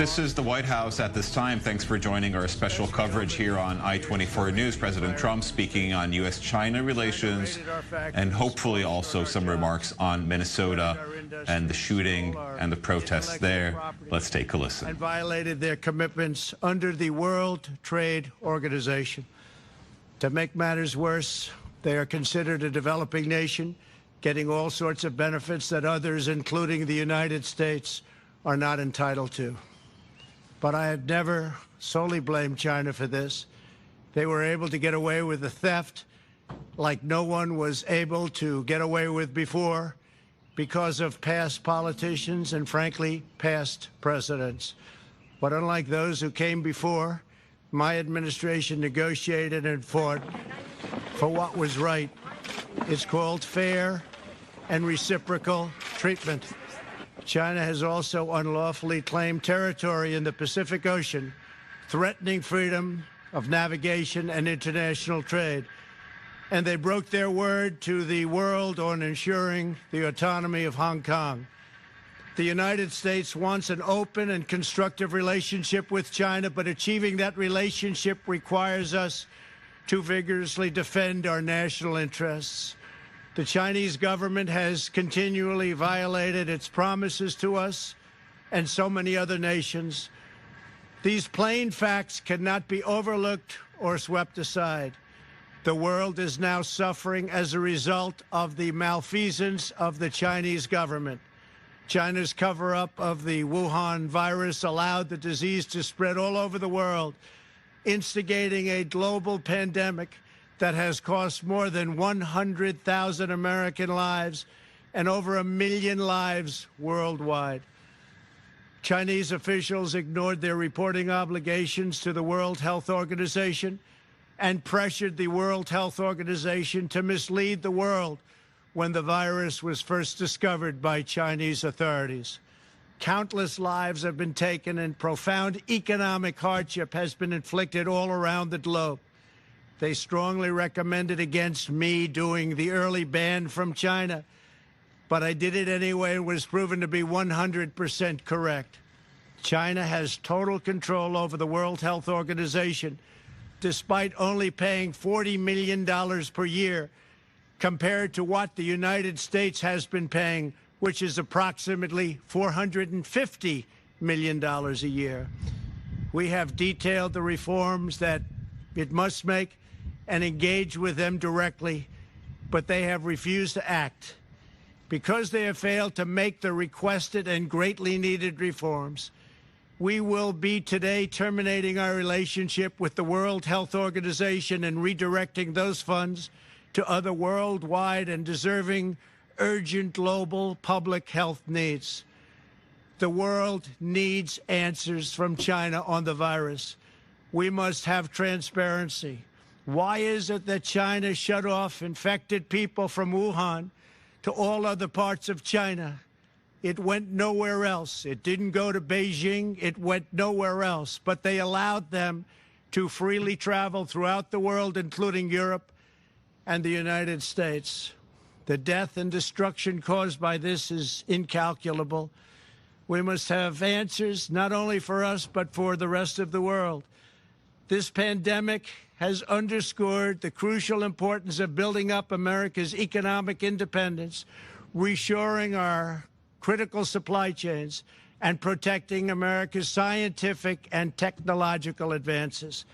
This is the White House at this time. Thanks for joining our special coverage here on I-24 News. President Trump speaking on U.S.-China relations and hopefully also some remarks on Minnesota and the shooting and the protests there. Let's take a listen. And violated their commitments under the World Trade Organization. To make matters worse, they are considered a developing nation, getting all sorts of benefits that others, including the United States, are not entitled to. But I have never solely blamed China for this. They were able to get away with the theft like no one was able to get away with before because of past politicians and, frankly, past presidents. But unlike those who came before, my administration negotiated and fought for what was right. It's called fair and reciprocal treatment. China has also unlawfully claimed territory in the Pacific Ocean, threatening freedom of navigation and international trade. And they broke their word to the world on ensuring the autonomy of Hong Kong. The United States wants an open and constructive relationship with China, but achieving that relationship requires us to vigorously defend our national interests. The Chinese government has continually violated its promises to us and so many other nations. These plain facts cannot be overlooked or swept aside. The world is now suffering as a result of the malfeasance of the Chinese government. China's cover-up of the Wuhan virus allowed the disease to spread all over the world, instigating a global pandemic that has cost more than 100,000 American lives and over 1 million lives worldwide. Chinese officials ignored their reporting obligations to the World Health Organization and pressured the World Health Organization to mislead the world when the virus was first discovered by Chinese authorities. Countless lives have been taken and profound economic hardship has been inflicted all around the globe. They strongly recommended against me doing the early ban from China, but I did it anyway and was proven to be 100% correct. China has total control over the World Health Organization, despite only paying $40 million per year compared to what the United States has been paying, which is approximately $450 million a year. We have detailed the reforms that it must make and engage with them directly, but they have refused to act. Because they have failed to make the requested and greatly needed reforms, we will be today terminating our relationship with the World Health Organization and redirecting those funds to other worldwide and deserving urgent global public health needs. The world needs answers from China on the virus. We must have transparency. Why is it that China shut off infected people from Wuhan to all other parts of China? It went nowhere else. It didn't go to Beijing. It went nowhere else. But they allowed them to freely travel throughout the world, including Europe and the United States. The death and destruction caused by this is incalculable. We must have answers not only for us, but for the rest of the world. This pandemic has underscored the crucial importance of building up America's economic independence, reshoring our critical supply chains, and protecting America's scientific and technological advances.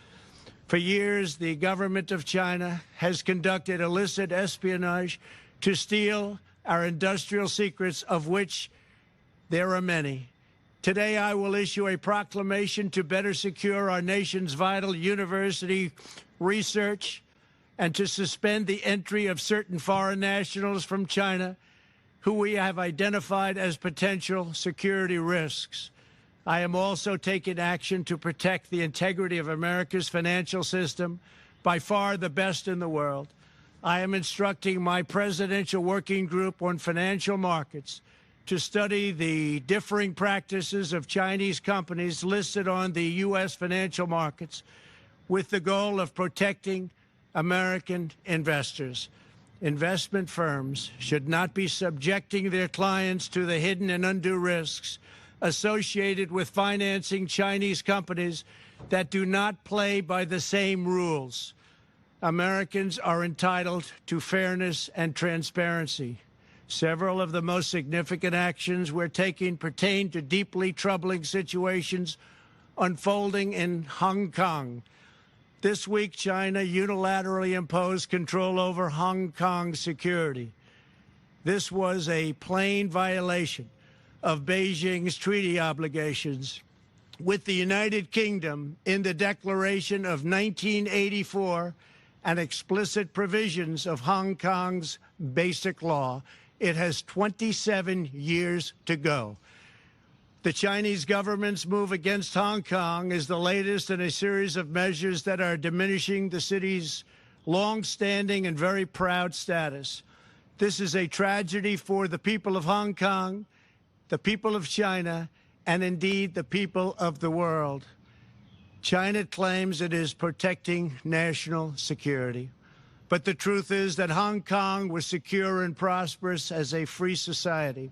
For years, the government of China has conducted illicit espionage to steal our industrial secrets, of which there are many. Today, I will issue a proclamation to better secure our nation's vital university research and to suspend the entry of certain foreign nationals from China who we have identified as potential security risks. I am also taking action to protect the integrity of America's financial system, by far the best in the world. I am instructing my presidential working group on financial markets to study the differing practices of Chinese companies listed on the U.S. financial markets with the goal of protecting American investors. Investment firms should not be subjecting their clients to the hidden and undue risks associated with financing Chinese companies that do not play by the same rules. Americans are entitled to fairness and transparency. Several of the most significant actions we're taking pertain to deeply troubling situations unfolding in Hong Kong. This week, China unilaterally imposed control over Hong Kong's security. This was a plain violation of Beijing's treaty obligations with the United Kingdom in the Declaration of 1984 and explicit provisions of Hong Kong's basic law. It has 27 years to go. The Chinese government's move against Hong Kong is the latest in a series of measures that are diminishing the city's long-standing and very proud status. This is a tragedy for the people of Hong Kong, the people of China, and indeed the people of the world. China claims it is protecting national security. But the truth is that Hong Kong was secure and prosperous as a free society.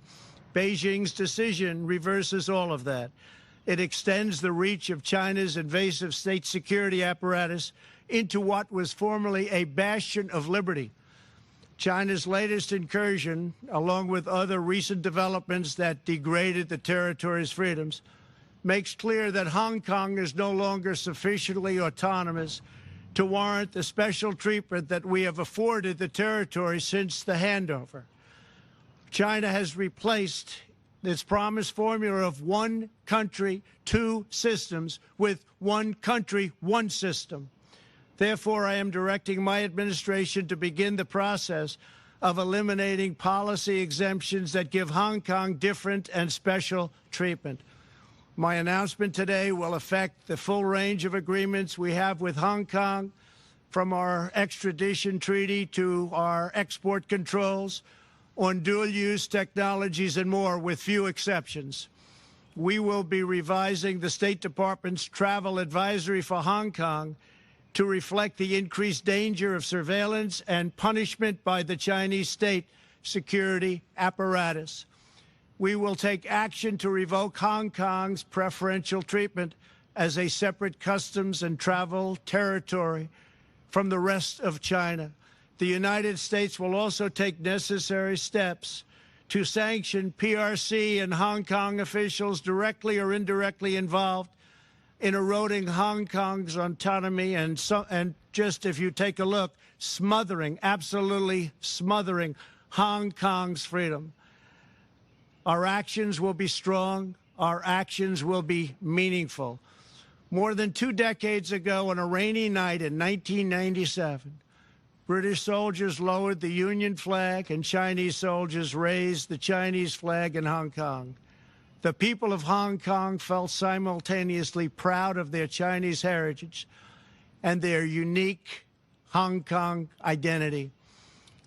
Beijing's decision reverses all of that. It extends the reach of China's invasive state security apparatus into what was formerly a bastion of liberty. China's latest incursion, along with other recent developments that degraded the territory's freedoms, makes clear that Hong Kong is no longer sufficiently autonomous to warrant the special treatment that we have afforded the territory since the handover. China has replaced its promised formula of one country, two systems with one country, one system. Therefore, I am directing my administration to begin the process of eliminating policy exemptions that give Hong Kong different and special treatment. My announcement today will affect the full range of agreements we have with Hong Kong, from our extradition treaty to our export controls on dual-use technologies and more, with few exceptions. We will be revising the State Department's travel advisory for Hong Kong to reflect the increased danger of surveillance and punishment by the Chinese state security apparatus. We will take action to revoke Hong Kong's preferential treatment as a separate customs and travel territory from the rest of China. The United States will also take necessary steps to sanction PRC and Hong Kong officials directly or indirectly involved in eroding Hong Kong's autonomy and just, if you take a look, smothering, absolutely smothering Hong Kong's freedom. Our actions will be strong. Our actions will be meaningful. More than 2 decades ago, on a rainy night in 1997, British soldiers lowered the Union flag and Chinese soldiers raised the Chinese flag in Hong Kong. The people of Hong Kong felt simultaneously proud of their Chinese heritage and their unique Hong Kong identity.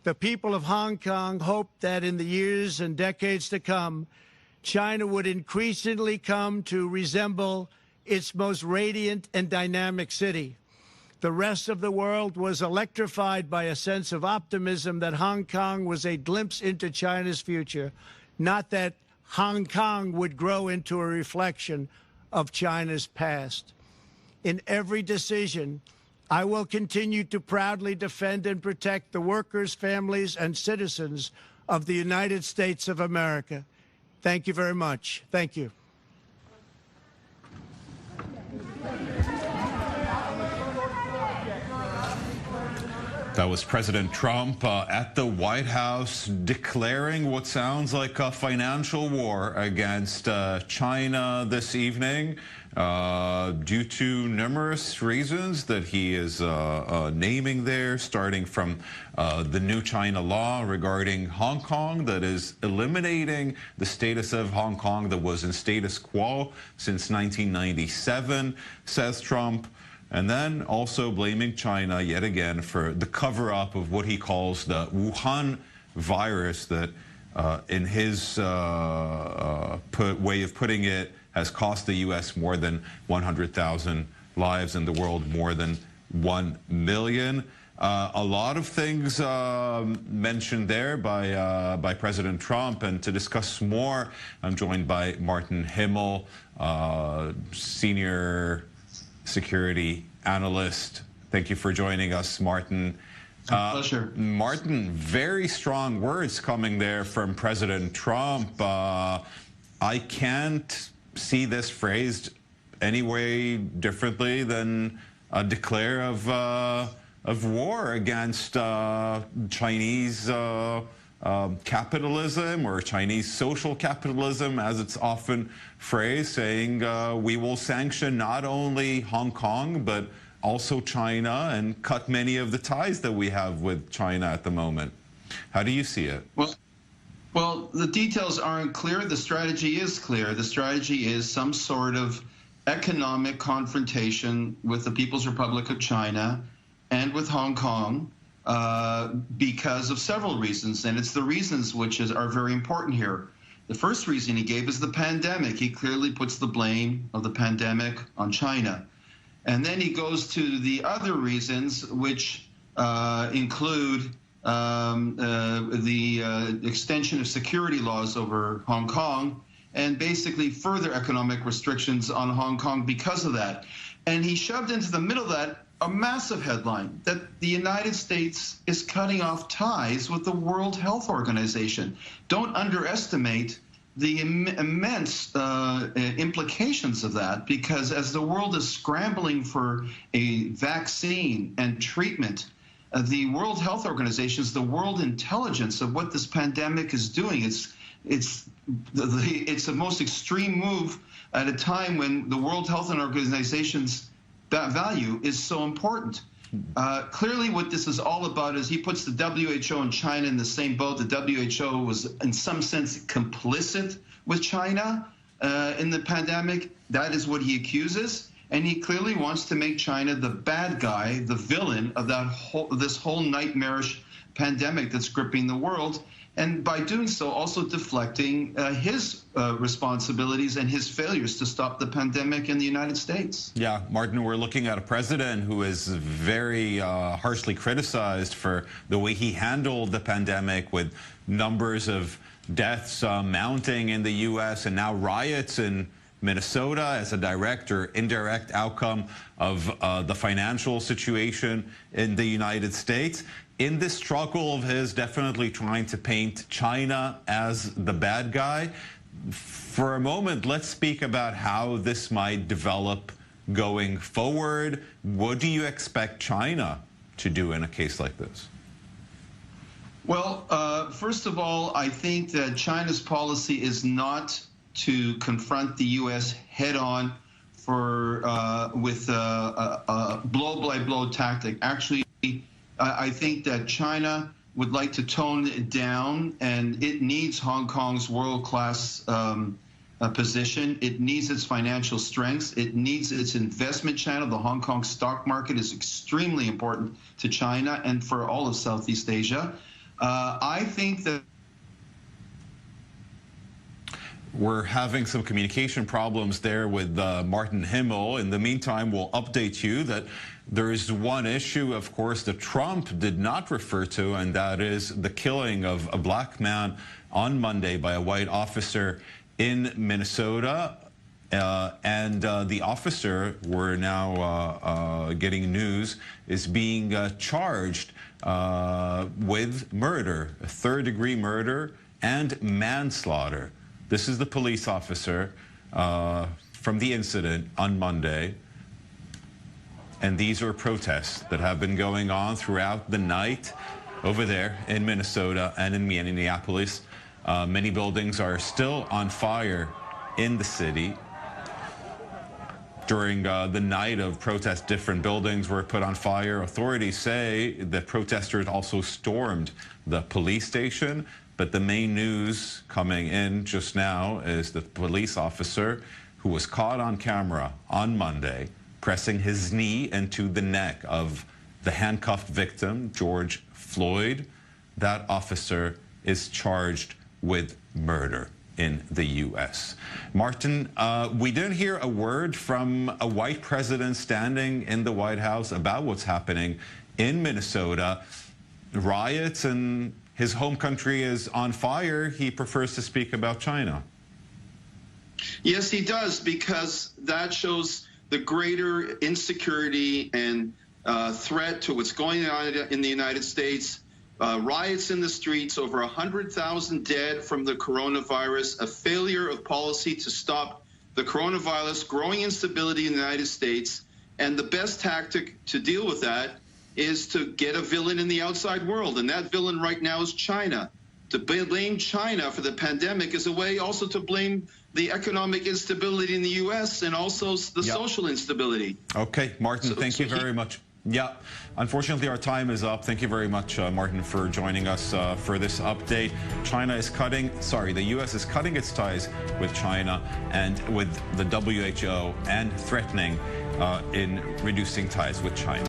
The people of Hong Kong hoped that in the years and decades to come, China would increasingly come to resemble its most radiant and dynamic city. The rest of the world was electrified by a sense of optimism that Hong Kong was a glimpse into China's future, not that Hong Kong would grow into a reflection of China's past. In every decision, I will continue to proudly defend and protect the workers, families, and citizens of the United States of America. Thank you very much. Thank you. That was President Trump at the White House declaring what sounds like a financial war against China this evening due to numerous reasons that he is naming there, starting from the new China law regarding Hong Kong that is eliminating the status of Hong Kong that was in status quo since 1997, says Trump. And then also blaming China yet again for the cover-up of what he calls the Wuhan virus that, in his way of putting it, has cost the U.S. more than 100,000 lives and the world more than 1 million. A lot of things mentioned there by President Trump, and to discuss more, I'm joined by Martin Himmel, senior security analyst. Thank you for joining us, Martin. Pleasure. Martin, very strong words coming there from President Trump. I can't see this phrased any way differently than a declare of war against Chinese capitalism, or Chinese social capitalism, as it's often phrased, saying we will sanction not only Hong Kong, but also China, and cut many of the ties that we have with China at the moment. How do you see it? Well, the details aren't clear. The strategy is clear. The strategy is some sort of economic confrontation with the People's Republic of China and with Hong Kong because of several reasons, and it's the reasons which are very important here. The first reason he gave is the pandemic. He clearly puts the blame of the pandemic on China. And then he goes to the other reasons, which include the extension of security laws over Hong Kong, and basically further economic restrictions on Hong Kong because of that. And he shoved into the middle of that a massive headline that the United States is cutting off ties with the World Health Organization. Don't underestimate the immense implications of that, because as the world is scrambling for a vaccine and treatment, the World Health Organization is the world intelligence of what this pandemic is doing. It's the most extreme move at a time when the World Health Organization's value is so important. Clearly what this is all about is he puts the WHO and China in the same boat. The WHO was in some sense complicit with China in the pandemic. That is what he accuses. And he clearly wants to make China the bad guy, the villain of this whole nightmarish pandemic that's gripping the world. And by doing so, also deflecting his responsibilities and his failures to stop the pandemic in the United States. Yeah, Martin, we're looking at a president who is very harshly criticized for the way he handled the pandemic, with numbers of deaths mounting in the U.S. and now riots in Minnesota as a direct or indirect outcome of the financial situation in the United States. In this struggle of his, definitely trying to paint China as the bad guy. For a moment, let's speak about how this might develop going forward. What do you expect China to do in a case like this? Well, first of all, I think that China's policy is not to confront the U.S. head-on with a blow-by-blow tactic. Actually, I think that China would like to tone it down, and it needs Hong Kong's world-class position. It needs its financial strengths. It needs its investment channel. The Hong Kong stock market is extremely important to China and for all of Southeast Asia. I think that we're having some communication problems there with Martin Himmel. In the meantime, we'll update you that there is one issue, of course, that Trump did not refer to, and that is the killing of a black man on Monday by a white officer in Minnesota. The officer, we're now getting news, is being charged with murder, a third-degree murder and manslaughter. This is the police officer from the incident on Monday. And these are protests that have been going on throughout the night over there in Minnesota and in Minneapolis. Many buildings are still on fire in the city. During the night of protest, different buildings were put on fire. Authorities say that protesters also stormed the police station. But the main news coming in just now is that the police officer who was caught on camera on Monday pressing his knee into the neck of the handcuffed victim, George Floyd, that officer is charged with murder. in the U.S. Martin, we didn't hear a word from a white president standing in the White House about what's happening in Minnesota. Riots and his home country is on fire. He prefers to speak about China. Yes, he does, because that shows the greater insecurity and threat to what's going on in the United States. Riots in the streets, over 100,000 dead from the coronavirus, a failure of policy to stop the coronavirus, growing instability in the United States. And the best tactic to deal with that is to get a villain in the outside world. And that villain right now is China. To blame China for the pandemic is a way also to blame the economic instability in the U.S. and also the social instability. Okay, Martin, thank you very much. Yeah, unfortunately, our time is up. Thank you very much, Martin, for joining us for this update. The U.S. is cutting its ties with China and with the WHO and threatening in reducing ties with China.